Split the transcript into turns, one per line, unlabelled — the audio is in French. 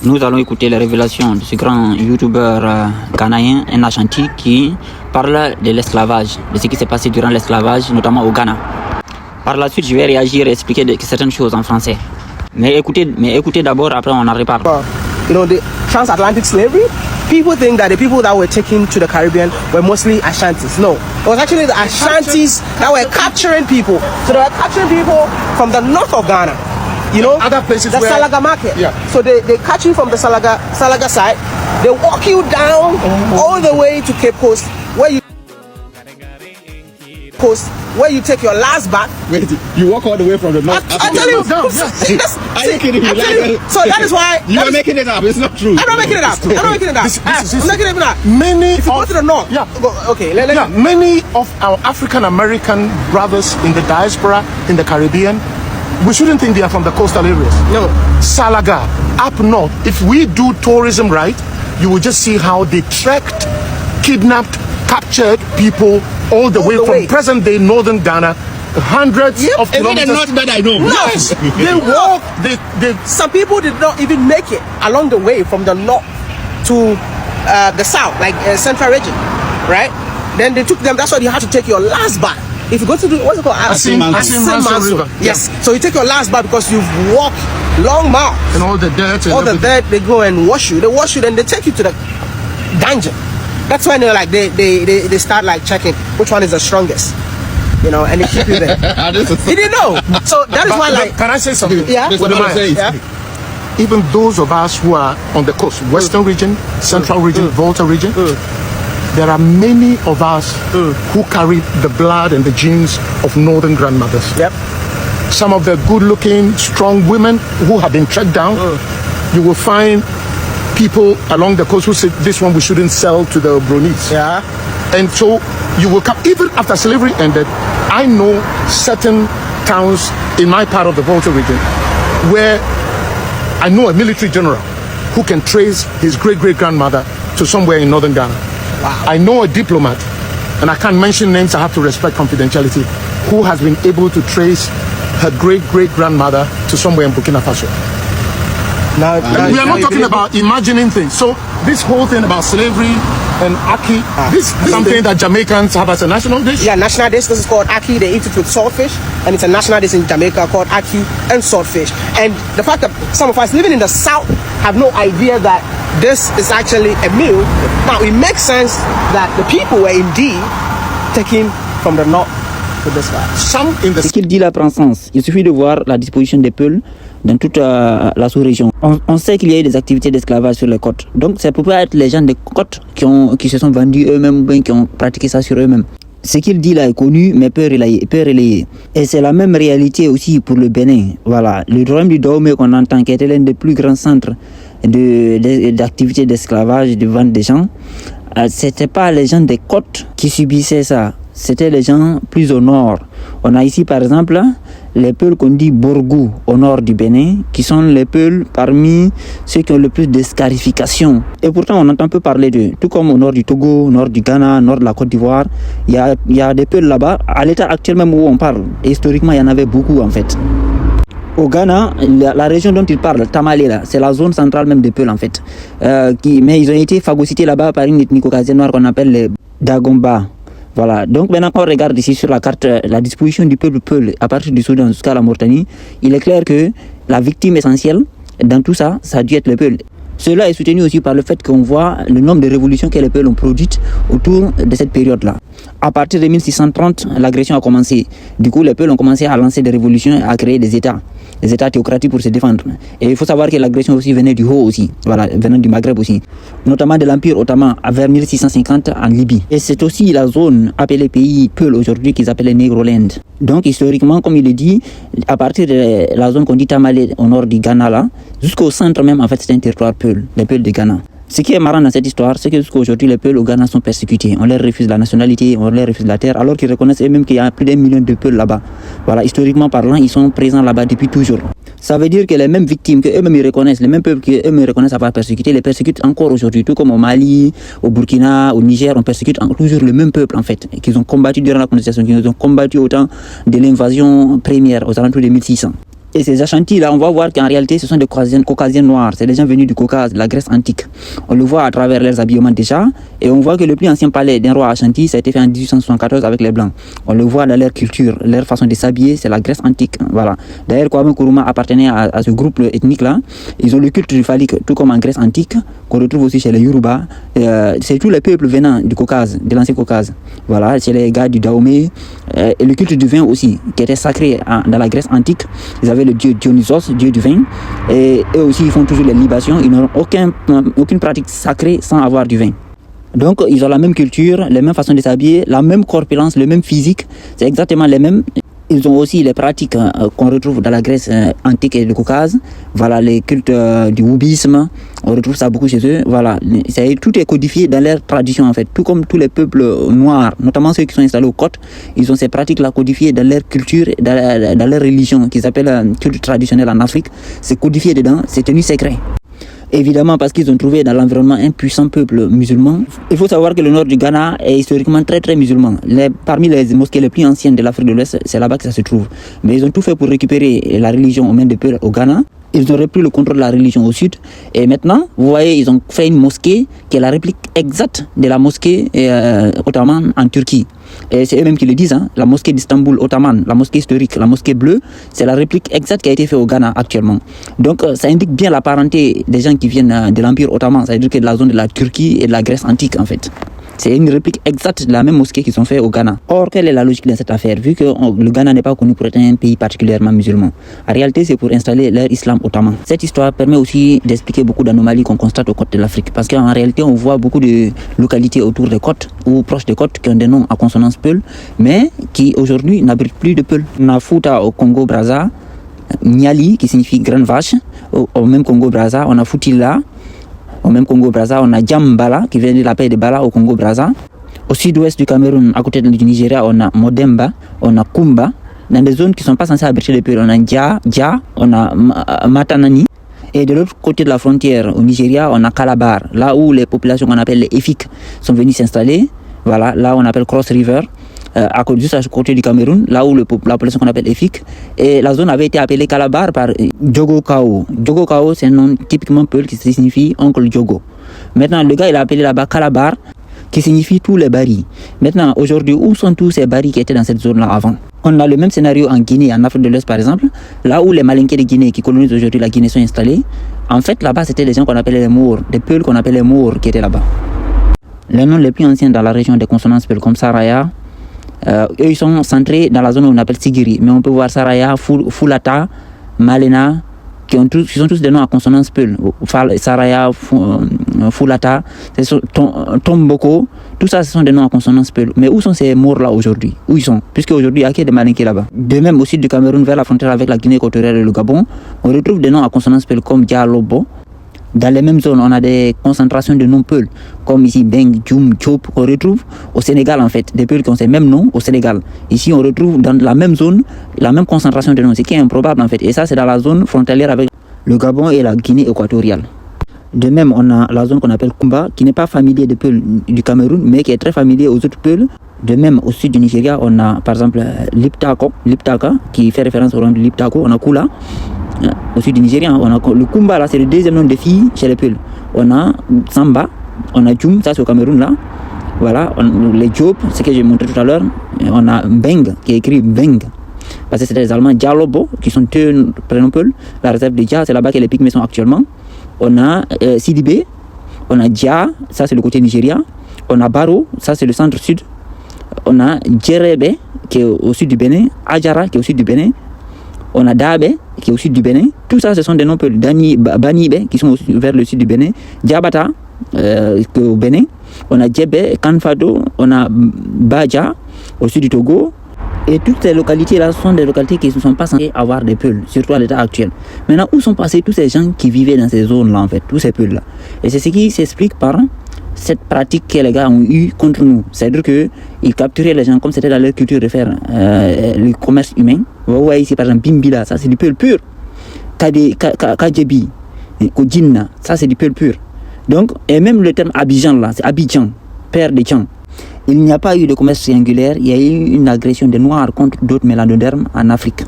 Nous allons écouter les révélations de ce grand youtubeur ghanéen, un Ashanti, qui parle de l'esclavage, de ce qui s'est passé durant l'esclavage, notamment au Ghana. Par la suite, je vais réagir et expliquer certaines choses en français. Mais écoutez d'abord, après on en reparle.
You know, the transatlantic slavery, people think that the people that were taken to the Caribbean were mostly Ashantis. No, it was actually the Ashantis that were capturing people. So they were capturing people from the north of Ghana. You know,
other places,
the Salaga market.
Yeah.
So they catch you from the Salaga side. They walk you down all the way to Cape Coast, where you take your last bath.
Wait, you walk all the way from the north.
I tell you,
are you kidding me?
So that is why
you are making it up. It's not true.
I'm not making it up. I'm not making it up. I'm making it up.
Many
if you go to the north,
many of our African American brothers in the diaspora in the Caribbean, we shouldn't think they are from the coastal areas.
No.
Salaga, up north. If we do tourism right, you will just see how they trekked, kidnapped, captured people all the way from present-day northern Ghana, hundreds of kilometers.
Not that I know.
No,
they walk.
Some people did not even make it along the way from the north to the south, like central region, right? Then they took them. That's why you have to take your last bath. If you go to what's it called?
Asim River.
Yes. So you take your last bath because you've walked long miles.
And all the dirt.
All the dirt, they go and wash you. They wash you, then they take you to the dungeon. That's when they start like checking which one is the strongest, you know, and they keep you there. You didn't know. So that is why, like,
can I say something?
Yeah.
Even those of us who are on the coast, Western region, Central region, Volta region, there are many of us who carry the blood and the genes of northern grandmothers.
Yep.
Some of the good-looking, strong women who have been tracked down. You will find people along the coast who say this one we shouldn't sell to the Bronis.
Yeah.
And so you will come, even after slavery ended, I know certain towns in my part of the Volta region where I know a military general who can trace his great-great-grandmother to somewhere in northern Ghana.
Wow.
I know a diplomat, and I can't mention names, I have to respect confidentiality, who has been able to trace her great-great-grandmother to somewhere in Burkina Faso.
Now,
we are not talking about imagining things. So this whole thing about slavery and ackee, this is something that Jamaicans have as a national dish?
Yeah, national dish. This is called ackee. They eat it with saltfish, and it's a national dish in Jamaica called ackee and saltfish. And the fact that some of us living in the south have no idea that this is actually a meal. Now, it makes sense that the people were indeed taken from the north to this side.
Ce qu'il dit là prend sens. Il suffit de voir la disposition des Peuls dans toute la sous-région. On sait qu'il y a eu des activités d'esclavage sur les côtes. Donc, ça peut pas être les gens des côtes qui se sont vendus eux-mêmes ou bien qui ont pratiqué ça sur eux-mêmes. Ce qu'il dit là est connu, mais peu relayé. Et c'est la même réalité aussi pour le Bénin. Voilà. Le royaume du Dahomey qu'on entend, qui était l'un des plus grands centres d'activités d'esclavage, de vente des gens, c'était pas les gens des côtes qui subissaient ça. C'était les gens plus au nord. On a ici par exemple les Peuls qu'on dit Borgou au nord du Bénin, qui sont les Peuls parmi ceux qui ont le plus de scarification. Et pourtant on entend peu parler d'eux. Tout comme au nord du Togo, au nord du Ghana, au nord de la Côte d'Ivoire, il y a des Peuls là-bas. À l'état actuel même où on parle, et historiquement il y en avait beaucoup en fait. Au Ghana, la région dont il parle, Tamale, là, c'est la zone centrale même des Peuls en fait. Mais ils ont été phagocytés là-bas par une ethnie caucasienne noire qu'on appelle les Dagomba. Voilà, donc maintenant quand on regarde ici sur la carte la disposition du peuple Peul à partir du Soudan jusqu'à la Mauritanie, il est clair que la victime essentielle dans tout ça, ça a dû être le Peul. Cela est soutenu aussi par le fait qu'on voit le nombre de révolutions que les Peuls ont produites autour de cette période-là. À partir de 1630, l'agression a commencé. Du coup, les Peuls ont commencé à lancer des révolutions et à créer des États théocratiques pour se défendre. Et il faut savoir que l'agression aussi venait du haut aussi, voilà, venant du Maghreb aussi, notamment de l'Empire ottoman vers 1650 en Libye. Et c'est aussi la zone appelée pays Peul aujourd'hui qu'ils appellent Negroland. Donc historiquement, comme il le dit, à partir de la zone qu'on dit Tamale au nord du Ghana là, jusqu'au centre même en fait c'est un territoire Peul, les Peuls de Ghana. Ce qui est marrant dans cette histoire, c'est que jusqu'à aujourd'hui, les Peuls au Ghana sont persécutés. On leur refuse la nationalité, on leur refuse la terre, alors qu'ils reconnaissent eux-mêmes qu'il y a plus d'1 million de Peuls là-bas. Voilà, historiquement parlant, ils sont présents là-bas depuis toujours. Ça veut dire que les mêmes victimes que eux-mêmes ils reconnaissent, les mêmes peuples que eux-mêmes reconnaissent avoir persécuté, les persécutent encore aujourd'hui, tout comme au Mali, au Burkina, au Niger, on persécute toujours le même peuple en fait, qu'ils ont combattu durant la colonisation, qu'ils ont combattu au temps de l'invasion première aux alentours de 1600. Et ces Ashantis-là, on va voir qu'en réalité, ce sont des Caucasiens noirs. C'est des gens venus du Caucase, de la Grèce antique. On le voit à travers leurs habillements déjà. Et on voit que le plus ancien palais d'un roi Ashanti, ça a été fait en 1874 avec les Blancs. On le voit dans leur culture, leur façon de s'habiller, c'est la Grèce antique. Voilà. D'ailleurs, Kwame Nkrumah appartenait à ce groupe ethnique-là. Ils ont le culte du phallique, tout comme en Grèce antique, qu'on retrouve aussi chez les Yoruba. C'est tous les peuples venant du Caucase, de l'ancien Caucase. Voilà, c'est les gars du Dahomey. Et le culte du vin aussi, qui était sacré dans la Grèce antique. Ils avaient le dieu Dionysos, dieu du vin. Et eux aussi, ils font toujours les libations. Ils n'ont aucune pratique sacrée sans avoir du vin. Donc, ils ont la même culture, les mêmes façons de s'habiller, la même corpulence, le même physique. C'est exactement les mêmes. Ils ont aussi les pratiques qu'on retrouve dans la Grèce antique et le Caucase. Voilà, les cultes du wubisme, on retrouve ça beaucoup chez eux. Voilà, tout est codifié dans leur tradition en fait. Tout comme tous les peuples noirs, notamment ceux qui sont installés aux côtes, ils ont ces pratiques-là codifiées dans leur culture, dans leur religion, qu'ils appellent culte traditionnel en Afrique. C'est codifié dedans, c'est tenu secret. Évidemment parce qu'ils ont trouvé dans l'environnement un puissant peuple musulman. Il faut savoir que le nord du Ghana est historiquement très très musulman. Parmi les mosquées les plus anciennes de l'Afrique de l'Ouest, c'est là-bas que ça se trouve. Mais ils ont tout fait pour récupérer la religion aux mains des peuples au Ghana. Ils ont repris le contrôle de la religion au sud. Et maintenant, vous voyez, ils ont fait une mosquée qui est la réplique exacte de la mosquée ottomane en Turquie. Et c'est eux-mêmes qui le disent, hein, la mosquée d'Istanbul ottomane, la mosquée historique, la mosquée bleue, c'est la réplique exacte qui a été faite au Ghana actuellement. Donc ça indique bien la parenté des gens qui viennent de l'Empire ottoman, c'est-à-dire que de la zone de la Turquie et de la Grèce antique en fait. C'est une réplique exacte de la même mosquée qu'ils ont fait au Ghana. Or, quelle est la logique dans cette affaire? Vu que le Ghana n'est pas connu pour être un pays particulièrement musulman. En réalité, c'est pour installer leur islam ottoman. Cette histoire permet aussi d'expliquer beaucoup d'anomalies qu'on constate aux côtes de l'Afrique. Parce qu'en réalité, on voit beaucoup de localités autour des côtes ou proches des côtes qui ont des noms à consonance peul, mais qui aujourd'hui n'abritent plus de peul. On a Fouta au Congo-Brazza, Nyali qui signifie grande vache, au même Congo-Brazza, on a Foutila. Au même Congo-Brazza, on a Djambala, qui vient de la paix de Bala au Congo-Brazza. Au sud-ouest du Cameroun, à côté du Nigeria, on a Modemba, on a Kumba. Dans des zones qui ne sont pas censées abriter les peuples, on a Dja, on a Matanani. Et de l'autre côté de la frontière, au Nigeria, on a Calabar, là où les populations qu'on appelle les Efik sont venues s'installer. Voilà, là on appelle Cross River. Juste à côté du Cameroun, là où la population qu'on appelle Efik. Et la zone avait été appelée Calabar par Djogo Kao. Djogo Kao, c'est un nom typiquement peul qui signifie oncle Djogo. Maintenant, le gars, il a appelé là-bas Calabar, qui signifie tous les barils. Maintenant, aujourd'hui, où sont tous ces barils qui étaient dans cette zone-là avant? On a le même scénario en Guinée, en Afrique de l'Ouest par exemple, là où les Malinké de Guinée qui colonisent aujourd'hui la Guinée sont installés. En fait, là-bas, c'était des gens qu'on appelait les Maures, des peuls qu'on appelait les Maures qui étaient là-bas. Les noms les plus anciens dans la région des consonances peuls comme Saraya, eux ils sont centrés dans la zone où on appelle Sigiri, mais on peut voir Saraya, Fulata, Malena, qui sont tous des noms à consonance peul. Saraya, Fulata, Tomboko, tout ça ce sont des noms à consonance peul. Mais où sont ces morts là aujourd'hui? Où ils sont? Puisque aujourd'hui il y a que des Malinké là-bas. De même au sud du Cameroun vers la frontière avec la Guinée équatoriale et le Gabon, on retrouve des noms à consonance peul comme Dialobo. Dans les mêmes zones, on a des concentrations de noms peuls, comme ici Beng, Djoum, Diop, qu'on retrouve au Sénégal en fait, des peuls qui ont ces mêmes noms au Sénégal. Ici, on retrouve dans la même zone, la même concentration de noms, ce qui est improbable en fait. Et ça, c'est dans la zone frontalière avec le Gabon et la Guinée équatoriale. De même, on a la zone qu'on appelle Kumba, qui n'est pas familier des peuls du Cameroun, mais qui est très familier aux autres peuls. De même, au sud du Nigeria, on a par exemple Liptaka, qui fait référence au nom de Liptako, on a Kula. Au sud du Nigeria, on a le Kumba, là c'est le deuxième nom de filles chez les peuls. On a Samba, on a Djoum, ça c'est au Cameroun là. Voilà, les Diop, ce que j'ai montré tout à l'heure. On a Beng, qui est écrit Beng, parce que c'est des Allemands. Dialobo, qui sont deux prénoms peuls. La réserve de Dja, c'est là-bas que les Pygmées sont actuellement. On a Sidibé, on a Dja, ça c'est le côté Nigeria. On a Baro, ça c'est le centre-sud. On a Djerebe, qui est au sud du Bénin. Adjara, qui est au sud du Bénin. On a Dabe, qui est au sud du Bénin. Tout ça, ce sont des noms peuls. Banibe, qui sont vers le sud du Bénin. Djabata, qui est au Bénin. On a Djebe, Kanfado. On a Badja, au sud du Togo. Et toutes ces localités-là sont des localités qui ne sont pas censées avoir des peuls, surtout à l'état actuel. Maintenant, où sont passés tous ces gens qui vivaient dans ces zones-là, en fait, tous ces peuls-là? Et c'est ce qui s'explique par cette pratique que les gars ont eu contre nous. C'est-à-dire qu'ils capturaient les gens comme c'était dans leur culture de faire le commerce humain. Vous voyez ici par exemple Bimbila, ça c'est du peul pur. Kajebi, Kodjinna, ça c'est du peul pur. Donc, et même le terme Abidjan là, c'est Abidjan, père de Tchang. Il n'y a pas eu de commerce triangulaire, il y a eu une agression des Noirs contre d'autres mélanodermes en Afrique.